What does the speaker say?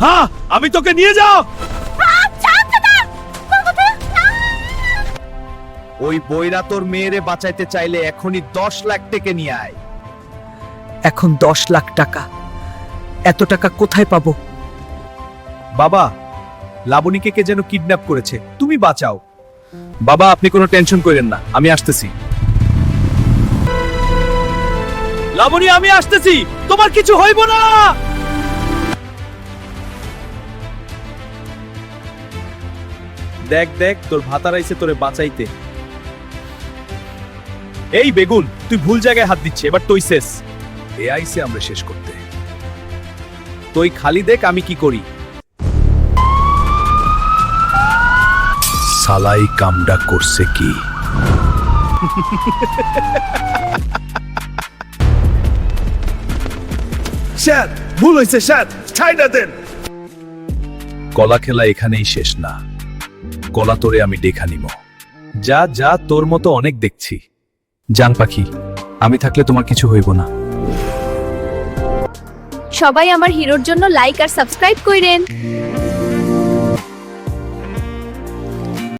হ্যাঁ, আমি তোকে নিয়ে যাও। ওই বইরা তোর মেয়েরে বাঁচাইতে চাইলে এখনই 10 লাখ টাকা নিয়ে আয়। এখন 10 লাখ টাকা, এত টাকা কোথায় পাবো? বাবা, লাবণীকে কে যেন কিডন্যাপ করেছে, তুমি বাঁচাও। বাবা, আপনি কোনো টেনশন করেন না, আমি আসতেছি। লাবণী, আমি আসতেছি, তোমার কিছু হইব না। দেখ দেখ, তোর ভাতার আইছে তোরে বাঁচাইতে। এই বেগুন, তুই ভুল জায়গায় হাত দিচ্ছে, এবার তুই শেষ। এ আইছে আমরা শেষ করতে। তুই খালি দেখ আমি কি করি। সালাই কামডা করছে কি? স্যার, ভুল হয়েছে স্যার, ছাইড়া দেন। কলা খেলা এখানেই শেষ না, কলা তোরে আমি দেখা নিব। যা যা, তোর মতো অনেক দেখছি। জান পাখি, আমি থাকলে তোমার কিছু হইব না। সবাই আমার হিরোর জন্য লাইক আর সাবস্ক্রাইব কইরেন।